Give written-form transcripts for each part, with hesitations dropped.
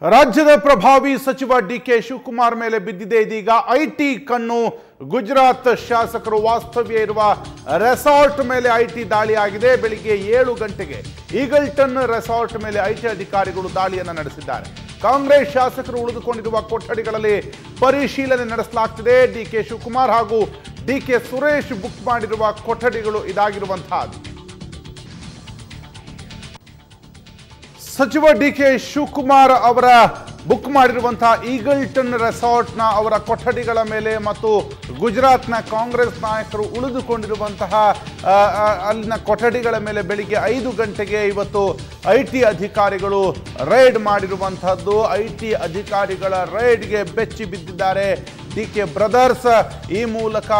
ರಾಜ್ಯದ ಪ್ರಭಾವಿ ಸಚಿವ ಡಿಕೆ ಶಿವಕುಮಾರ್ ಮೇಲೆ ಬಿದ್ದಿದೆ ಇದೀಗ ಐಟಿ ಕಣ್ಣು. ಗುಜರಾತ್ ಶಾಸಕರು ವಾಸ್ತವ್ಯ ಇರುವ ರೆಸಾರ್ಟ್ ಮೇಲೆ ಐಟಿ ದಾಳಿ ಆಗಿದೆ. ಬೆಳಿಗ್ಗೆ 7 ಗಂಟೆಗೆ ಈಗಲ್ಟನ್ ರೆಸಾರ್ಟ್ ಮೇಲೆ ಐಟಿ ಅಧಿಕಾರಿಗಳು ದಾಳಿಯನ್ನು ನಡೆಸಿದ್ದಾರೆ. ಕಾಂಗ್ರೆಸ್ ಶಾಸಕರು ಉಳಿದುಕೊಂಡಿರುವ ಕೊಠಡಿಗಳಲ್ಲಿ ಪರಿಶೀಲನೆ ನಡೆಸಲಾಗ್ತಿದೆ. ಡಿಕೆ ಶಿವಕುಮಾರ್ ಹಾಗೂ ಡಿಕೆ ಸುರೇಶ್ ಬುಕ್ ಮಾಡಿರುವ ಕೊಠಡಿಗಳು ಇದಾಗಿರುವಂತಹದ್ದು. ಸಚಿವ ಡಿಕೆ ಶಿವಕುಮಾರ್ ಅವರ ಬುಕ್ ಮಾಡಿರುವಂತಹ ಈಗಲ್ಟನ್ ರೆಸಾರ್ಟ್ನ ಅವರ ಕೊಠಡಿಗಳ ಮೇಲೆ ಮತ್ತು ಗುಜರಾತ್ನ ಕಾಂಗ್ರೆಸ್ ನಾಯಕರು ಉಳಿದುಕೊಂಡಿರುವಂತಹ ಅಲ್ಲಿನ ಕೊಠಡಿಗಳ ಮೇಲೆ ಬೆಳಿಗ್ಗೆ 5 ಗಂಟೆಗೆ ಇವತ್ತು ಐಟಿ ಅಧಿಕಾರಿಗಳು ರೈಡ್ ಮಾಡಿರುವಂತಹದ್ದು. ಐಟಿ ಅಧಿಕಾರಿಗಳ ರೈಡ್ಗೆ ಬೆಚ್ಚಿ ಬಿದ್ದಿದ್ದಾರೆ ಡಿಕೆ ಬ್ರದರ್ಸ್. ಈ ಮೂಲಕ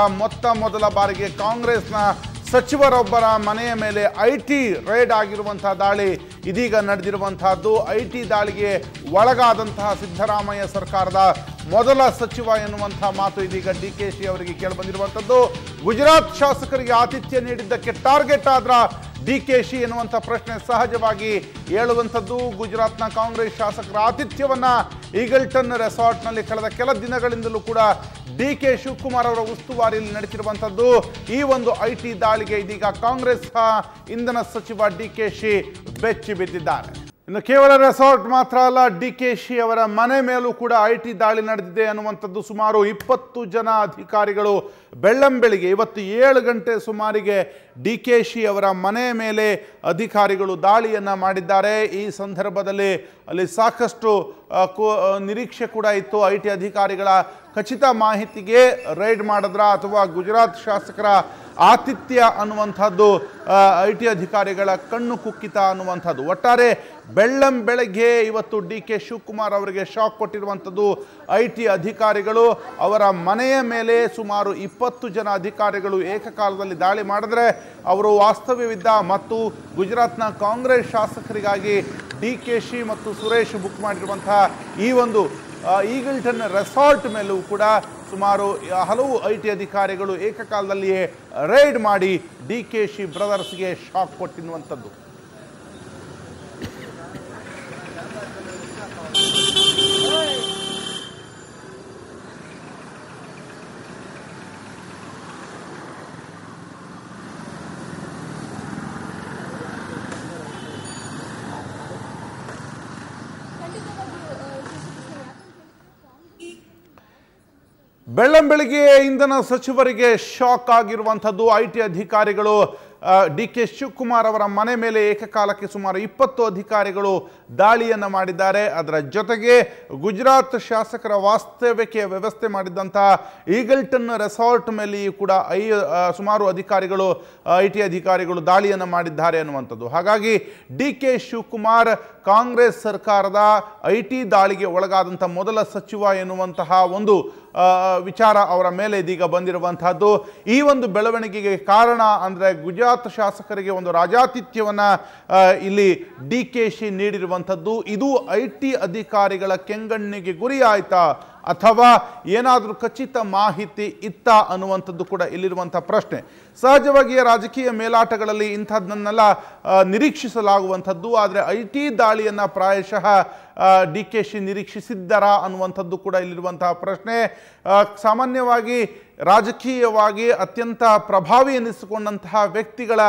ಮೊದಲ ಬಾರಿಗೆ ಕಾಂಗ್ರೆಸ್ನ ಸಚಿವರೊಬ್ಬರ ಮನೆಯ ಮೇಲೆ ಐಟಿ ರೈಡ್ ಆಗಿರುವಂತಹ ದಾಳಿ ಇದೀಗ ನಡೆದಿರುವಂತಹದ್ದು. ಐಟಿ ದಾಳಿಗೆ ಒಳಗಾದಂತಹ ಸಿದ್ದರಾಮಯ್ಯ ಸರ್ಕಾರದ ಮೊದಲ ಸಚಿವ ಎನ್ನುವಂತಹ ಮಾತು ಇದೀಗ ಡಿಕೆಶಿ ಅವರಿಗೆ ಕೇಳಿಬಂದಿರುವಂಥದ್ದು. ಗುಜರಾತ್ ಶಾಸಕರಿಗೆ ಆತಿಥ್ಯ ನೀಡಿದ್ದಕ್ಕೆ ಟಾರ್ಗೆಟ್ ಆದ್ರ ಡಿಕೆಶಿ ಎನ್ನುವಂಥ ಪ್ರಶ್ನೆ ಸಹಜವಾಗಿ ಹೇಳುವಂಥದ್ದು. ಗುಜರಾತ್ನ ಕಾಂಗ್ರೆಸ್ ಶಾಸಕರ ಆತಿಥ್ಯವನ್ನ ಈಗಲ್ಟನ್ ರೆಸಾರ್ಟ್ನಲ್ಲಿ ಕಳೆದ ಕೆಲ ದಿನಗಳಿಂದಲೂ ಕೂಡ ಡಿಕೆ ಶಿವಕುಮಾರ್ ಅವರ ಉಸ್ತುವಾರಿಯಲ್ಲಿ ನಡೆಸಿರುವಂಥದ್ದು. ಈ ಒಂದು ಐಟಿ ದಾಳಿಗೆ ಇದೀಗ ಕಾಂಗ್ರೆಸ್ ಇಂಧನ ಸಚಿವ ಡಿಕೆಶಿ ಬೆಚ್ಚಿ ಬಿದ್ದಿದ್ದಾರೆ. ಇನ್ನು ಕೇವಲ ರೆಸಾರ್ಟ್ ಮಾತ್ರ ಅಲ್ಲ, ಡಿಕೆಶಿ ಅವರ ಮನೆ ಮೇಲೂ ಕೂಡ ಐಟಿ ದಾಳಿ ನಡೆದಿದೆ ಅನ್ನುವಂಥದ್ದು. ಸುಮಾರು 20 ಜನ ಅಧಿಕಾರಿಗಳು ಬೆಳ್ಳಂಬೆಳಿಗ್ಗೆ ಇವತ್ತು 7 ಗಂಟೆ ಸುಮಾರಿಗೆ ಡಿಕೆಶಿ ಅವರ ಮನೆ ಮೇಲೆ ಅಧಿಕಾರಿಗಳು ದಾಳಿಯನ್ನು ಮಾಡಿದ್ದಾರೆ. ಈ ಸಂದರ್ಭದಲ್ಲಿ ಅಲ್ಲಿ ಸಾಕಷ್ಟು ನಿರೀಕ್ಷೆ ಕೂಡ ಇತ್ತು. ಐಟಿ ಅಧಿಕಾರಿಗಳ ಖಚಿತ ಮಾಹಿತಿಗೆ ರೈಡ್ ಮಾಡಿದ್ರ ಅಥವಾ ಗುಜರಾತ್ ಶಾಸಕರ ಆತಿಥ್ಯ ಅನ್ನುವಂಥದ್ದು ಐಟಿ ಅಧಿಕಾರಿಗಳ ಕಣ್ಣು ಕುಕ್ಕಿತ ಅನ್ನುವಂಥದ್ದು. ಒಟ್ಟಾರೆ ಬೆಳ್ಳಂಬೆಳಗ್ಗೆ ಇವತ್ತು ಡಿಕೆ ಶಿವಕುಮಾರ್ ಅವರಿಗೆ ಶಾಕ್ ಕೊಟ್ಟಿರುವಂಥದ್ದು ಐಟಿ ಅಧಿಕಾರಿಗಳು. ಅವರ ಮನೆಯ ಮೇಲೆ ಸುಮಾರು 20 ಜನ ಅಧಿಕಾರಿಗಳು ಏಕಕಾಲದಲ್ಲಿ ದಾಳಿ ಮಾಡಿದ್ರೆ ಅವರು ವಾಸ್ತವ್ಯವಿದ್ದ ಮತ್ತು ಗುಜರಾತ್ನ ಕಾಂಗ್ರೆಸ್ ಶಾಸಕರಿಗಾಗಿ ಡಿಕೆಶಿ ಮತ್ತು ಸುರೇಶ್ ಬುಕ್ ಮಾಡಿರುವಂತಹ ಈ ಒಂದು ಈಗಲ್ಟನ್ ರೆಸಾರ್ಟ್ ಮೇಲೂ ಕೂಡ ಸುಮಾರು ಹಲವು ಐಟಿ ಅಧಿಕಾರಿಗಳು ಏಕಕಾಲದಲ್ಲಿಯೇ ರೈಡ್ ಮಾಡಿ ಡಿಕೆಶಿ ಬ್ರದರ್ಸ್ಗೆ ಶಾಕ್ ಕೊಟ್ಟಿರುವಂಥದ್ದು. ಬೆಳ್ಳಂಬೆಳಿಗ್ಗೆ ಇಂಧನ ಸಚಿವರಿಗೆ ಶಾಕ್ ಆಗಿರುವಂಥದ್ದು. ಐಟಿ ಅಧಿಕಾರಿಗಳು ಡಿಕೆ ಶಿವಕುಮಾರ್ ಅವರ ಮನೆ ಮೇಲೆ ಏಕಕಾಲಕ್ಕೆ ಸುಮಾರು 20 ಅಧಿಕಾರಿಗಳು ದಾಳಿಯನ್ನು ಮಾಡಿದ್ದಾರೆ. ಅದರ ಜೊತೆಗೆ ಗುಜರಾತ್ ಶಾಸಕರ ವಾಸ್ತವ್ಯಕ್ಕೆ ವ್ಯವಸ್ಥೆ ಮಾಡಿದಂತಹ ಈಗಲ್ಟನ್ ರೆಸಾರ್ಟ್ ಮೇಲೆಯೂ ಕೂಡ ಸುಮಾರು ಅಧಿಕಾರಿಗಳು ಐಟಿ ಅಧಿಕಾರಿಗಳು ದಾಳಿಯನ್ನು ಮಾಡಿದ್ದಾರೆ ಅನ್ನುವಂಥದ್ದು. ಹಾಗಾಗಿ ಡಿಕೆ ಶಿವಕುಮಾರ್ ಕಾಂಗ್ರೆಸ್ ಸರ್ಕಾರದ ಐಟಿ ದಾಳಿಗೆ ಒಳಗಾದಂಥ ಮೊದಲ ಸಚಿವ ಎನ್ನುವಂತಹ ಒಂದು ವಿಚಾರ ಅವರ ಮೇಲೆ ಇದೀಗ ಬಂದಿರುವಂತಹದ್ದು. ಈ ಒಂದು ಬೆಳವಣಿಗೆಗೆ ಕಾರಣ ಅಂದರೆ ಗುಜರಾತ್ ಶಾಸಕರಿಗೆ ಒಂದು ರಾಜಾತಿಥ್ಯವನ್ನು ಇಲ್ಲಿ ಡಿಕೆಶಿ ನೀಡಿರುವಂಥದ್ದು. ಇದು ಐಟಿ ಅಧಿಕಾರಿಗಳ ಕೆಂಗಣ್ಣಿಗೆ ಗುರಿ ಆಯ್ತಾ ಅಥವಾ ಏನಾದರೂ ಖಚಿತ ಮಾಹಿತಿ ಇತ್ತ ಅನ್ನುವಂಥದ್ದು ಕೂಡ ಇಲ್ಲಿರುವಂಥ ಪ್ರಶ್ನೆ. ಸಹಜವಾಗಿ ರಾಜಕೀಯ ಮೇಲಾಟಗಳಲ್ಲಿ ಇಂಥದ್ದನ್ನೆಲ್ಲ ನಿರೀಕ್ಷಿಸಲಾಗುವಂಥದ್ದು. ಆದರೆ ಐಟಿ ದಾಳಿಯನ್ನು ಪ್ರಾಯಶಃ ಡಿಕೆಶಿ ನಿರೀಕ್ಷಿಸಿದ್ದರಾ ಅನ್ನುವಂಥದ್ದು ಕೂಡ ಇಲ್ಲಿರುವಂತಹ ಪ್ರಶ್ನೆ. ಸಾಮಾನ್ಯವಾಗಿ ರಾಜಕೀಯವಾಗಿ ಅತ್ಯಂತ ಪ್ರಭಾವಿ ಎನಿಸಿಕೊಂಡಂತಹ ವ್ಯಕ್ತಿಗಳ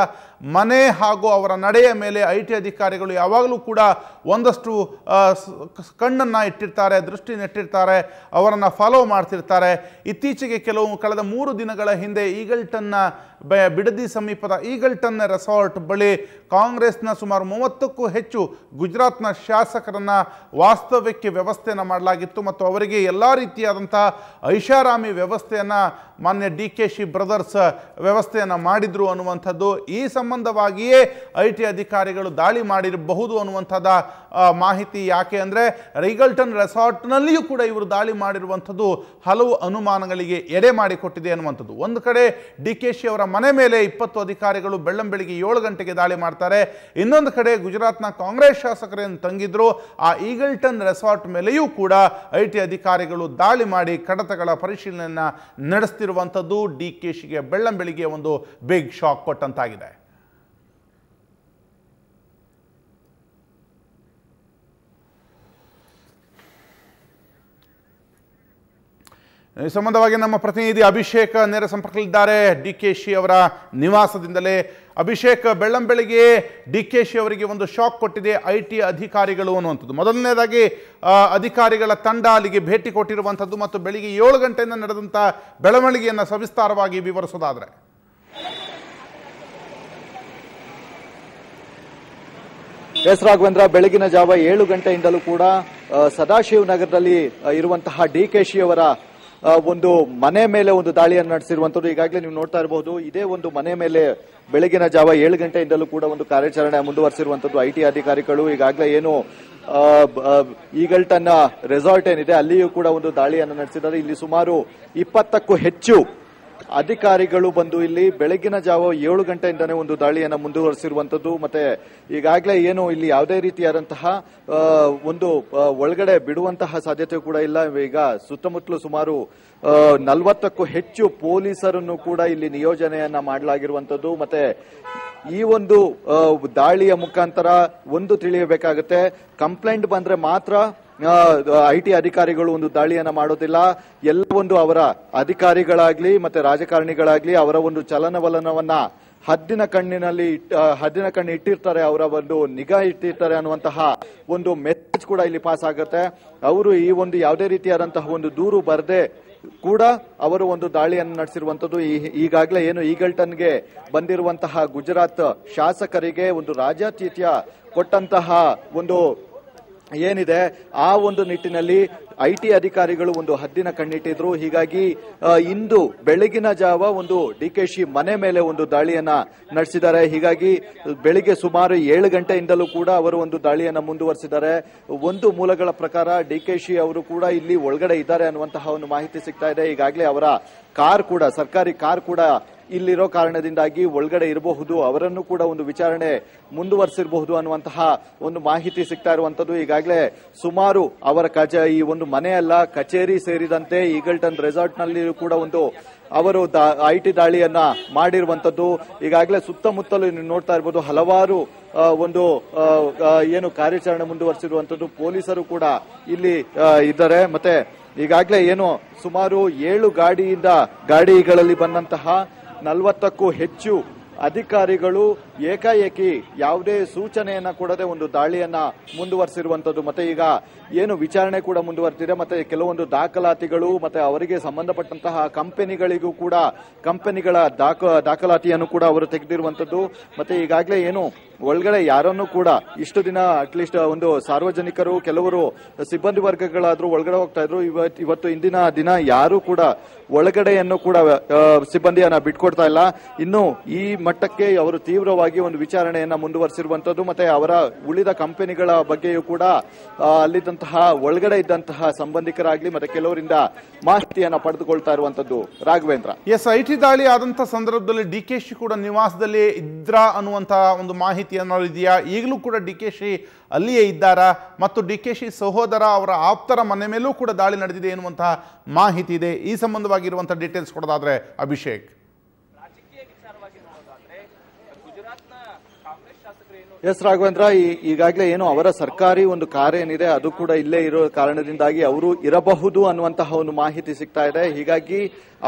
ಮನೆ ಹಾಗೂ ಅವರ ನಡೆಯ ಮೇಲೆ ಐಟಿ ಅಧಿಕಾರಿಗಳು ಯಾವಾಗಲೂ ಕೂಡ ಒಂದಷ್ಟು ಕಣ್ಣನ್ನು ಇಟ್ಟಿರ್ತಾರೆ, ದೃಷ್ಟಿ ನೆಟ್ಟಿರ್ತಾರೆ, ಅವರನ್ನು ಫಾಲೋ ಮಾಡ್ತಿರ್ತಾರೆ. ಇತ್ತೀಚೆಗೆ ಕಳೆದ 3 ದಿನಗಳ ಹಿಂದೆ ಈಗಲ್ಟನ್ನ ಬಿಡದಿ ಸಮೀಪದ ಈಗಲ್ಟನ್ ರೆಸಾರ್ಟ್ ಬಳಿ ಕಾಂಗ್ರೆಸ್ನ ಸುಮಾರು 30ಕ್ಕೂ ಹೆಚ್ಚು ಗುಜರಾತ್ನ ಶಾಸಕರನ್ನ ವಾಸ್ತವ್ಯಕ್ಕೆ ವ್ಯವಸ್ಥೆಯನ್ನು ಮಾಡಲಾಗಿತ್ತು ಮತ್ತು ಅವರಿಗೆ ಎಲ್ಲ ರೀತಿಯಾದಂಥ ಐಷಾರಾಮಿ ವ್ಯವಸ್ಥೆಯನ್ನು ಮಾನ್ಯ ಡಿಕೆಶಿ ಬ್ರದರ್ಸ್ ವ್ಯವಸ್ಥೆಯನ್ನು ಮಾಡಿದ್ರು ಅನ್ನುವಂಥದ್ದು. ಈ ಸಂಬಂಧವಾಗಿಯೇ ಐಟಿ ಅಧಿಕಾರಿಗಳು ದಾಳಿ ಮಾಡಿರಬಹುದು ಅನ್ನುವಂಥದ್ದು ಮಾಹಿತಿ. ಯಾಕೆ ಅಂದರೆ ಈಗಲ್ಟನ್ ರೆಸಾರ್ಟ್ನಲ್ಲಿಯೂ ಕೂಡ ಇವರು ದಾಳಿ ಮಾಡಿರುವಂಥದ್ದು ಹಲವು ಅನುಮಾನಗಳಿಗೆ ಎಡೆ ಮಾಡಿಕೊಟ್ಟಿದೆ ಅನ್ನುವಂಥದ್ದು. ಒಂದು ಕಡೆ ಡಿಕೆಶಿ ಅವರ ಮನೆ ಮೇಲೆ 20 ಅಧಿಕಾರಿಗಳು ಬೆಳ್ಳಂಬೆಳಿಗ್ಗೆ 7 ಗಂಟೆಗೆ ದಾಳಿ ಮಾಡ್ತಾರೆ. ಇನ್ನೊಂದು ಕಡೆ ಗುಜರಾತ್ನ ಕಾಂಗ್ರೆಸ್ ಶಾಸಕರೇನು ತಂಗಿದ್ರು ಆ ಈಗಲ್ಟನ್ ರೆಸಾರ್ಟ್ ಮೇಲೆಯೂ ಕೂಡ ಐಟಿ ಅಧಿಕಾರಿಗಳು ದಾಳಿ ಮಾಡಿ ಕಡತಗಳ ಪರಿಶೀಲನೆಯನ್ನು ನಡೆಸ್ತಿರುವಂಥದ್ದು ಡಿಕೆಶಿಗೆ ಬೆಳ್ಳಂಬೆಳಿಗ್ಗೆ ಒಂದು ಬಿಗ್ ಶಾಕ್ ಕೊಟ್ಟಂತಾಗಿದೆ. ಈ ಸಂಬಂಧವಾಗಿ ನಮ್ಮ ಪ್ರತಿನಿಧಿ ಅಭಿಷೇಕ್ ನೇರ ಸಂಪರ್ಕದಲ್ಲಿದ್ದಾರೆ ಡಿಕೆಶಿ ಅವರ ನಿವಾಸದಿಂದಲೇ. ಅಭಿಷೇಕ್, ಬೆಳ್ಳಂಬೆಳಿಗ್ಗೆ ಡಿಕೆಶಿ ಅವರಿಗೆ ಒಂದು ಶಾಕ್ ಕೊಟ್ಟಿದೆ IT ಅಧಿಕಾರಿಗಳು ಅನ್ನುವಂಥದ್ದು. ಮೊದಲನೇದಾಗಿ ಅಧಿಕಾರಿಗಳ ತಂಡ ಅಲ್ಲಿಗೆ ಭೇಟಿ ಕೊಟ್ಟಿರುವಂಥದ್ದು ಮತ್ತು ಬೆಳಿಗ್ಗೆ 7 ಗಂಟೆಯಿಂದ ನಡೆದಂಥ ಬೆಳವಣಿಗೆಯನ್ನು ಸವಿಸ್ತಾರವಾಗಿ ವಿವರಿಸೋದಾದರೆ. ಎಸ್ ರಾಘವೇಂದ್ರ, ಬೆಳಗಿನ ಜಾವ 7 ಗಂಟೆಯಿಂದಲೂ ಕೂಡ ಸದಾಶಿವ ನಗರದಲ್ಲಿ ಇರುವಂತಹ ಡಿಕೆಶಿ ಅವರ ಒಂದು ಮನೆ ಮೇಲೆ ಒಂದು ದಾಳಿಯನ್ನು ನಡೆಸಿರುವಂತದ್ದು ಈಗಾಗಲೇ ನೀವು ನೋಡ್ತಾ ಇರಬಹುದು. ಇದೇ ಒಂದು ಮನೆ ಮೇಲೆ ಬೆಳಗಿನ ಜಾವ 7 ಗಂಟೆಯಿಂದಲೂ ಕೂಡ ಒಂದು ಕಾರ್ಯಾಚರಣೆ ಮುಂದುವರಿಸಿರುವಂತದ್ದು IT ಅಧಿಕಾರಿಗಳು. ಈಗಾಗಲೇ ಏನು ಈಗಲ್ಟನ್ ರೆಸಾರ್ಟ್ ಏನಿದೆ ಅಲ್ಲಿಯೂ ಕೂಡ ಒಂದು ದಾಳಿಯನ್ನು ನಡೆಸಿದ್ದಾರೆ. ಇಲ್ಲಿ ಸುಮಾರು 20ಕ್ಕೂ ಹೆಚ್ಚು ಅಧಿಕಾರಿಗಳು ಬಂದು ಇಲ್ಲಿ ಬೆಳಗಿನ ಜಾವ 7 ಗಂಟೆಯಿಂದನೇ ಒಂದು ದಾಳಿಯನ್ನು ಮುಂದುವರಿಸಿರುವಂತದ್ದು. ಮತ್ತೆ ಈಗಾಗಲೇ ಏನು ಇಲ್ಲಿ ಯಾವುದೇ ರೀತಿಯಾದಂತಹ ಒಂದು ಒಳಗಡೆ ಬಿಡುವಂತಹ ಸಾಧ್ಯತೆ ಕೂಡ ಇಲ್ಲ. ಈಗ ಸುತ್ತಮುತ್ತಲು ಸುಮಾರು 40ಕ್ಕೂ ಹೆಚ್ಚು ಪೊಲೀಸರನ್ನು ಕೂಡ ಇಲ್ಲಿ ನಿಯೋಜನೆಯನ್ನ ಮಾಡಲಾಗಿರುವಂತದ್ದು. ಮತ್ತೆ ಈ ಒಂದು ದಾಳಿಯ ಮುಖಾಂತರ ಒಂದು ತಿಳಿಯಬೇಕಾಗುತ್ತೆ, ಕಂಪ್ಲೇಂಟ್ ಬಂದ್ರೆ ಮಾತ್ರ IT ಅಧಿಕಾರಿಗಳು ಒಂದು ದಾಳಿಯನ್ನ ಮಾಡೋದಿಲ್ಲ. ಎಲ್ಲ ಒಂದು ಅವರ ಅಧಿಕಾರಿಗಳಾಗ್ಲಿ ಮತ್ತೆ ರಾಜಕಾರಣಿಗಳಾಗ್ಲಿ ಅವರ ಒಂದು ಚಲನವಲನವನ್ನ ಹದ್ದಿನ ಕಣ್ಣು ಇಟ್ಟಿರ್ತಾರೆ, ಅವರ ಒಂದು ನಿಗಾ ಇಟ್ಟಿರ್ತಾರೆ ಅನ್ನುವಂತಹ ಒಂದು ಮೆಸೇಜ್ ಕೂಡ ಇಲ್ಲಿ ಪಾಸ್ ಆಗುತ್ತೆ. ಅವರು ಈ ಒಂದು ಯಾವುದೇ ರೀತಿಯಾದಂತಹ ಒಂದು ದೂರು ಬರದೆ ಕೂಡ ಅವರು ಒಂದು ದಾಳಿಯನ್ನು ನಡೆಸಿರುವಂತದ್ದು. ಈಗಾಗಲೇ ಏನು ಈಗಲ್ಟನ್ಗೆ ಬಂದಿರುವಂತಹ ಗುಜರಾತ್ ಶಾಸಕರಿಗೆ ಒಂದು ರಾಜ್ಯಾತಿಥ್ಯ ಕೊಟ್ಟಂತಹ ಒಂದು ಏನಿದೆ ಆ ಒಂದು ನಿಟ್ಟಿನಲ್ಲಿ IT ಅಧಿಕಾರಿಗಳು ಒಂದು ಹದ್ದಿನ ಕಣ್ಣಿಟ್ಟಿದ್ರು. ಹೀಗಾಗಿ ಇಂದು ಬೆಳಗಿನ ಜಾವ ಒಂದು ಡಿಕೆಶಿ ಮನೆ ಮೇಲೆ ಒಂದು ದಾಳಿಯನ್ನ ನಡೆಸಿದ್ದಾರೆ. ಹೀಗಾಗಿ ಬೆಳಿಗ್ಗೆ ಸುಮಾರು 7 ಗಂಟೆಯಿಂದಲೂ ಕೂಡ ಅವರು ಒಂದು ದಾಳಿಯನ್ನ ಮುಂದುವರಿಸಿದ್ದಾರೆ. ಒಂದು ಮೂಲಗಳ ಪ್ರಕಾರ ಡಿಕೆಶಿ ಅವರು ಕೂಡ ಇಲ್ಲಿ ಒಳಗಡೆ ಇದ್ದಾರೆ ಅನ್ನುವಂತಹ ಒಂದು ಮಾಹಿತಿ ಸಿಗ್ತಾ ಇದೆ. ಈಗಾಗಲೇ ಅವರ ಕಾರ್ ಕೂಡ ಸರ್ಕಾರಿ ಕಾರ್ ಕೂಡ ಇಲ್ಲಿರೋ ಕಾರಣದಿಂದಾಗಿ ಒಳಗಡೆ ಇರಬಹುದು, ಅವರನ್ನು ಕೂಡ ಒಂದು ವಿಚಾರಣೆ ಮುಂದುವರಿಸಿರಬಹುದು ಅನ್ನುವಂತಹ ಒಂದು ಮಾಹಿತಿ ಸಿಗ್ತಾ ಇರುವಂತದ್ದು. ಈಗಾಗಲೇ ಸುಮಾರು ಅವರ ಈ ಒಂದು ಮನೆಯಲ್ಲ ಕಚೇರಿ ಸೇರಿದಂತೆ ಈಗಲ್ಟನ್ ರೆಸಾರ್ಟ್ ನಲ್ಲಿ ಕೂಡ ಒಂದು ಅವರು IT ದಾಳಿಯನ್ನ ಮಾಡಿರುವಂತದ್ದು. ಈಗಾಗಲೇ ಸುತ್ತಮುತ್ತಲು ನೀವು ನೋಡ್ತಾ ಇರಬಹುದು ಹಲವಾರು ಒಂದು ಏನು ಕಾರ್ಯಾಚರಣೆ ಮುಂದುವರಿಸಿರುವಂತದ್ದು. ಪೊಲೀಸರು ಕೂಡ ಇಲ್ಲಿ ಇದ್ದಾರೆ. ಮತ್ತೆ ಈಗಾಗಲೇ ಏನು ಸುಮಾರು 7 ಗಾಡಿಗಳಲ್ಲಿ ಬಂದಂತಹ 40ಕ್ಕೂ ಹೆಚ್ಚು ಅಧಿಕಾರಿಗಳು ಏಕಾಏಕಿ ಯಾವುದೇ ಸೂಚನೆಯನ್ನ ಕೊಡದೆ ಒಂದು ದಾಳಿಯನ್ನ ಮುಂದುವರಿಸಿರುವಂತದ್ದು. ಮತ್ತೆ ಈಗ ಏನು ವಿಚಾರಣೆ ಕೂಡ ಮುಂದುವರೆದಿದೆ. ಮತ್ತೆ ಕೆಲವೊಂದು ದಾಖಲಾತಿಗಳು ಮತ್ತೆ ಅವರಿಗೆ ಸಂಬಂಧಪಟ್ಟಂತಹ ಕಂಪನಿಗಳಿಗೂ ಕೂಡ ಕಂಪನಿಗಳ ದಾಖಲಾತಿಯನ್ನು ಕೂಡ ಅವರು ತೆಗೆದಿರುವಂತದ್ದು. ಮತ್ತೆ ಈಗಾಗಲೇ ಏನು ಒಳಗಡೆ ಯಾರನ್ನು ಕೂಡ ಇಷ್ಟು ದಿನ ಅಟ್ಲೀಸ್ಟ್ ಒಂದು ಸಾರ್ವಜನಿಕರು ಕೆಲವರು ಸಿಬ್ಬಂದಿ ವರ್ಗಗಳಾದ್ರೂ ಒಳಗಡೆ ಹೋಗ್ತಾ ಇದ್ರು. ಇವತ್ತು ಇಂದಿನ ದಿನ ಯಾರು ಕೂಡ ಒಳಗಡೆಯನ್ನು ಕೂಡ ಸಿಬ್ಬಂದಿಯನ್ನ ಬಿಟ್ಕೊಡ್ತಾ ಇಲ್ಲ. ಇನ್ನು ಈ ಮಟ್ಟಕ್ಕೆ ಅವರು ತೀವ್ರವಾಗಿ ಒಂದು ವಿಚಾರಣೆಯನ್ನ ಮುಂದುವರಿಸಿರುವಂತದ್ದು. ಮತ್ತೆ ಅವರ ಉಳಿದ ಕಂಪನಿಗಳ ಬಗ್ಗೆಯೂ ಕೂಡ ಅಲ್ಲಿದ್ದಂತಹ ಒಳಗಡೆ ಇದ್ದಂತಹ ಸಂಬಂಧಿಕರಾಗ್ಲಿ ಮತ್ತೆ ಕೆಲವರಿಂದ ಮಾಹಿತಿಯನ್ನ ಪಡೆದುಕೊಳ್ತಾ ಇರುವಂತದ್ದು. ರಾಘವೇಂದ್ರ, ಎಸ್, IT ದಾಳಿ ಆದಂತಹ ಸಂದರ್ಭದಲ್ಲಿ ಡಿಕೆಶಿ ಕೂಡ ನಿವಾಸದಲ್ಲಿ ಇದ್ರಾ ಅನ್ನುವಂತಹ ಒಂದು ಮಾಹಿತಿ ಏನಾದ್ರು ಇದೆಯಾ? ಈಗಲೂ ಕೂಡ ಡಿಕೆಶಿ ಅಲ್ಲಿಯೇ ಇದ್ದಾರಾ? ಮತ್ತು ಡಿಕೆಶಿ ಸಹೋದರ ಅವರ ಆಪ್ತರ ಮನೆ ಮೇಲೂ ಕೂಡ ದಾಳಿ ನಡೆದಿದೆ ಎನ್ನುವಂತಹ ಮಾಹಿತಿ ಇದೆ. ಈ ಸಂಬಂಧವಾಗಿರುವಂತಹ ಡೀಟೇಲ್ಸ್ ಕೊಡೋದಾದ್ರೆ ಅಭಿಷೇಕ್. ಎಸ್ ರಾಘವೇಂದ್ರ, ಈಗಾಗಲೇ ಏನು ಅವರ ಸರ್ಕಾರಿ ಒಂದು ಕಾರ್ ಏನಿದೆ ಅದು ಕೂಡ ಇಲ್ಲೇ ಇರೋ ಕಾರಣದಿಂದಾಗಿ ಅವರು ಇರಬಹುದು ಅನ್ನುವಂತಹ ಒಂದು ಮಾಹಿತಿ ಸಿಗ್ತಾ ಇದೆ. ಹೀಗಾಗಿ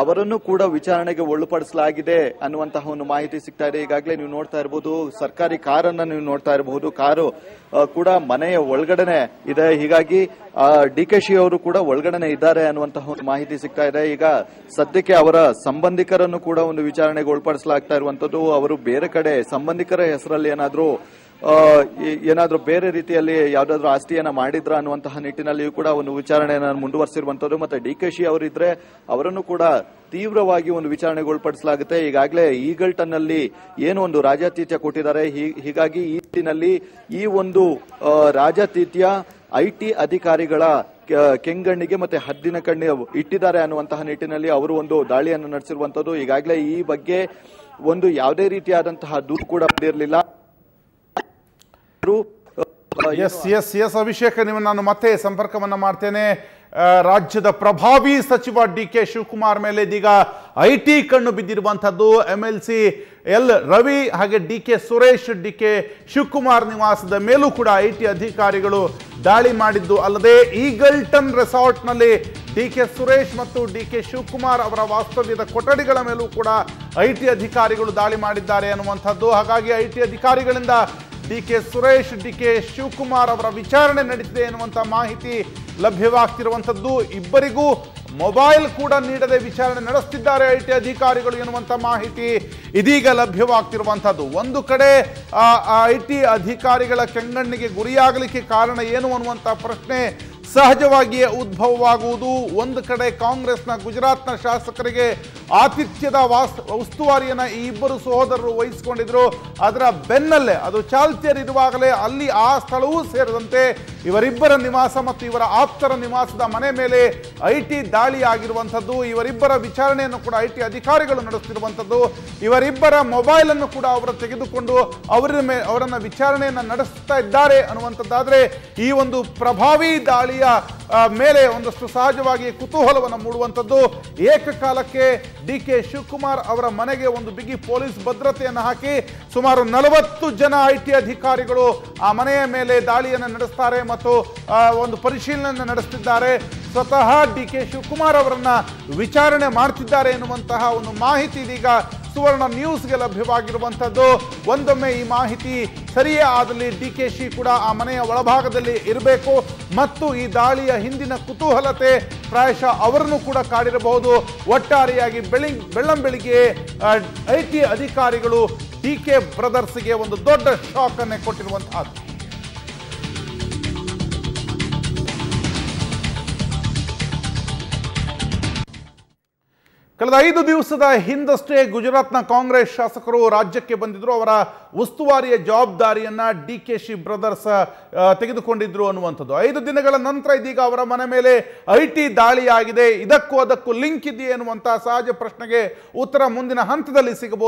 ಅವರನ್ನು ಕೂಡ ವಿಚಾರಣೆಗೆ ಒಳಪಡಿಸಲಾಗಿದೆ ಅನ್ನುವಂತಹ ಒಂದು ಮಾಹಿತಿ ಸಿಗ್ತಾ ಇದೆ. ಈಗಾಗಲೇ ನೀವು ನೋಡ್ತಾ ಇರಬಹುದು ಸರ್ಕಾರಿ ಕಾರನ್ನ ನೀವು ನೋಡ್ತಾ ಇರಬಹುದು, ಕಾರು ಕೂಡ ಮನೆಯ ಒಳಗಡೆನೆ ಇದೆ. ಹೀಗಾಗಿ ಡಿಕೆಶಿ ಅವರು ಕೂಡ ಒಳಗಡೆನೆ ಇದ್ದಾರೆ ಅನ್ನುವಂತಹ ಒಂದು ಮಾಹಿತಿ ಸಿಗ್ತಾ ಇದೆ. ಈಗ ಸದ್ಯಕ್ಕೆ ಅವರ ಸಂಬಂಧಿಕರನ್ನು ಕೂಡ ಒಂದು ವಿಚಾರಣೆಗೆ ಒಳಪಡಿಸಲಾಗ್ತಾ ಇರುವಂತದ್ದು. ಅವರು ಬೇರೆ ಕಡೆ ಸಂಬಂಧಿಕರ ಹೆಸರಲ್ಲಿ ಏನಾದ್ರೂ ಬೇರೆ ರೀತಿಯಲ್ಲಿ ಯಾವ್ದಾದ್ರು ಆಸ್ತಿಯನ್ನ ಮಾಡಿದ್ರ ಅನ್ನುವಂತಹ ನಿಟ್ಟಿನಲ್ಲಿಯೂ ಕೂಡ ಒಂದು ವಿಚಾರಣೆಯನ್ನು ಮುಂದುವರಿಸಿರುವಂತದ್ದು. ಮತ್ತೆ ಡಿಕೆಶಿ ಅವರಿದ್ರೆ ಅವರನ್ನು ಕೂಡ ತೀವ್ರವಾಗಿ ಒಂದು ವಿಚಾರಣೆಗೆ ಒಳಪಡಿಸಲಾಗುತ್ತೆ. ಈಗಾಗಲೇ ಈಗಲ್ಟನ್ ನಲ್ಲಿ ಏನು ಒಂದು ರಾಜ್ಯಾತಿಥ್ಯ ಕೊಟ್ಟಿದ್ದಾರೆ. ಹೀಗಾಗಿ ಈ ನಿಟ್ಟಿನಲ್ಲಿ ಈ ಒಂದು ರಾಜ್ಯಾತಿಥ್ಯ IT ಅಧಿಕಾರಿಗಳ ಕೆಂಗಣ್ಣಿಗೆ ಮತ್ತೆ ಹದ್ದಿನ ಕಣ್ಣಿ ಇಟ್ಟಿದ್ದಾರೆ ಅನ್ನುವಂತಹ ನಿಟ್ಟಿನಲ್ಲಿ ಅವರು ಒಂದು ದಾಳಿಯನ್ನು ನಡೆಸಿರುವಂತದ್ದು. ಈಗಾಗಲೇ ಈ ಬಗ್ಗೆ ಒಂದು ಯಾವುದೇ ರೀತಿಯಾದಂತಹ ದೂರು ಕೂಡ ಬಂದಿರಲಿಲ್ಲ. ಎಸ್ ಅಭಿಷೇಕ್, ನೀವು ನಾನು ಮತ್ತೆ ಸಂಪರ್ಕವನ್ನ ಮಾಡ್ತೇನೆ. ರಾಜ್ಯದ ಪ್ರಭಾವಿ ಸಚಿವ DK ಶಿವಕುಮಾರ್ ಮೇಲೆ ಇದೀಗ IT ಕಣ್ಣು ಬಿದ್ದಿರುವಂತದ್ದು. MLC ಎಲ್ ರವಿ ಹಾಗೆ DK ಸುರೇಶ್ DK ಶಿವಕುಮಾರ್ ನಿವಾಸದ ಮೇಲೂ ಕೂಡ IT ಅಧಿಕಾರಿಗಳು ದಾಳಿ ಮಾಡಿದ್ದು ಅಲ್ಲದೆ ಈಗಲ್ಟನ್ ರೆಸಾರ್ಟ್ ನಲ್ಲಿ ಡಿ.ಕೆ. ಸುರೇಶ್ ಮತ್ತು ಡಿ.ಕೆ. ಶಿವಕುಮಾರ್ ಅವರ ವಾಸ್ತವ್ಯದ ಕೊಠಡಿಗಳ ಮೇಲೂ ಕೂಡ ಐಟಿ ಅಧಿಕಾರಿಗಳು ದಾಳಿ ಮಾಡಿದ್ದಾರೆ ಅನ್ನುವಂಥದ್ದು. ಹಾಗಾಗಿ ಐಟಿ ಅಧಿಕಾರಿಗಳಿಂದ ಡಿ.ಕೆ. ಸುರೇಶ್, ಡಿ.ಕೆ. ಶಿವಕುಮಾರ್ ಅವರ ವಿಚಾರಣೆ ನಡೆಸಿದೆ ಎನ್ನುವಂಥ ಮಾಹಿತಿ ಲಭ್ಯವಾಗ್ತಿರುವಂಥದ್ದು. ಇಬ್ಬರಿಗೂ ಮೊಬೈಲ್ ಕೂಡ ನೀಡದೆ ವಿಚಾರಣೆ ನಡೆಸುತ್ತಿದ್ದಾರೆ ಐಟಿ ಅಧಿಕಾರಿಗಳು ಎನ್ನುವಂಥ ಮಾಹಿತಿ ಇದೀಗ ಲಭ್ಯವಾಗ್ತಿರುವಂಥದ್ದು. ಒಂದು ಕಡೆ ಐಟಿ ಅಧಿಕಾರಿಗಳ ಕೆಂಗಣ್ಣಿಗೆ ಗುರಿಯಾಗಲಿಕ್ಕೆ ಕಾರಣ ಏನು ಅನ್ನುವಂಥ ಪ್ರಶ್ನೆ ಸಹಜವಾಗಿಯೇ ಉದ್ಭವವಾಗುವುದು. ಒಂದು ಕಡೆ ಕಾಂಗ್ರೆಸ್ನ ಗುಜರಾತ್ನ ಶಾಸಕರಿಗೆ ಆತಿಥ್ಯದ ಉಸ್ತುವಾರಿಯನ್ನು ಈ ಇಬ್ಬರು ಸಹೋದರರು ವಹಿಸಿಕೊಂಡಿದ್ರು. ಅದರ ಬೆನ್ನಲ್ಲೇ ಅದು ಚಾಲ್ತಿಯಲ್ಲಿರುವಾಗಲೇ ಅಲ್ಲಿ ಆ ಸ್ಥಳವೂ ಸೇರಿದಂತೆ ಇವರಿಬ್ಬರ ನಿವಾಸ ಮತ್ತು ಇವರ ಆಪ್ತರ ನಿವಾಸದ ಮನೆ ಮೇಲೆ ಐಟಿ ದಾಳಿ ಆಗಿರುವಂಥದ್ದು. ಇವರಿಬ್ಬರ ವಿಚಾರಣೆಯನ್ನು ಕೂಡ ಐಟಿ ಅಧಿಕಾರಿಗಳು ನಡೆಸುತ್ತಿರುವಂಥದ್ದು. ಇವರಿಬ್ಬರ ಮೊಬೈಲ್ ಅನ್ನು ಕೂಡ ಅವರು ತೆಗೆದುಕೊಂಡು ಅವರನ್ನ ವಿಚಾರಣೆಯನ್ನು ನಡೆಸ್ತಾ ಇದ್ದಾರೆ ಅನ್ನುವಂಥದ್ದಾದ್ರೆ ಈ ಒಂದು ಪ್ರಭಾವಿ ದಾಳಿಯ ಮೇಲೆ ಒಂದಷ್ಟು ಸಹಜವಾಗಿ ಕುತೂಹಲವನ್ನು ಮೂಡುವಂಥದ್ದು. ಏಕಕಾಲಕ್ಕೆ ಡಿ.ಕೆ. ಶಿವಕುಮಾರ್ ಅವರ ಮನೆಗೆ ಒಂದು ಬಿಗಿ ಪೊಲೀಸ್ ಭದ್ರತೆಯನ್ನು ಹಾಕಿ ಸುಮಾರು 40 ಜನ ಐಟಿ ಅಧಿಕಾರಿಗಳು ಆ ಮನೆಯ ಮೇಲೆ ದಾಳಿಯನ್ನು ನಡೆಸ್ತಾರೆ ಮತ್ತು ಒಂದು ಪರಿಶೀಲನೆ ನಡೆಸುತ್ತಿದ್ದಾರೆ. ಸ್ವತಃ ಡಿ.ಕೆ. ಶಿವಕುಮಾರ್ ಅವರನ್ನ ವಿಚಾರಣೆ ಮಾಡ್ತಿದ್ದಾರೆ ಎನ್ನುವಂತಹ ಒಂದು ಮಾಹಿತಿ ಇದೀಗ ಸುವರ್ಣ ನ್ಯೂಸ್ಗೆ ಲಭ್ಯವಾಗಿರುವಂಥದ್ದು. ಒಂದೊಮ್ಮೆ ಈ ಮಾಹಿತಿ ಸರಿಯೇ ಆದಲ್ಲಿ ಡಿ.ಕೆ.ಶಿ ಕೂಡ ಆ ಮನೆಯ ಒಳಭಾಗದಲ್ಲಿ ಇರಬೇಕು ಮತ್ತು ಈ ದಾಳಿಯ ಹಿಂದಿನ ಕುತೂಹಲತೆ ಪ್ರಾಯಶಃ ಅವರನ್ನು ಕೂಡ ಕಾಡಿರಬಹುದು. ಒಟ್ಟಾರೆಯಾಗಿ ಬೆಳ್ಳಂಬೆಳಿಗ್ಗೆ ಐಟಿ ಅಧಿಕಾರಿಗಳು ಡಿ.ಕೆ. ಬ್ರದರ್ಸ್ಗೆ ಒಂದು ದೊಡ್ಡ ಶಾಕ್ ಅನ್ನೇ ಕೊಟ್ಟಿರುವಂತಹದ್ದು. ಕಳೆದ 5 ದಿವಸದ ಹಿಂದಷ್ಟೇ ಗುಜರಾತ್ನ ಕಾಂಗ್ರೆಸ್ ಶಾಸಕರು ರಾಜ್ಯಕ್ಕೆ ಬಂದಿದ್ರು. ಅವರ ಉಸ್ತುವಾರಿಯ ಜವಾಬ್ದಾರಿಯನ್ನ ಡಿ.ಕೆ.ಶಿ ಬ್ರದರ್ಸ್ ತೆಗೆದುಕೊಂಡಿದ್ರು ಅನ್ನುವಂಥದ್ದು. 5 ದಿನಗಳ ನಂತರ ಇದೀಗ ಅವರ ಮನೆ ಮೇಲೆ ಐಟಿ ದಾಳಿ ಆಗಿದೆ. ಇದಕ್ಕೂ ಅದಕ್ಕೂ ಲಿಂಕ್ ಇದೆಯೇ ಎನ್ನುವಂತಹ ಸಹಜ ಪ್ರಶ್ನೆಗೆ ಉತ್ತರ ಮುಂದಿನ ಹಂತದಲ್ಲಿ ಸಿಗಬಹುದು.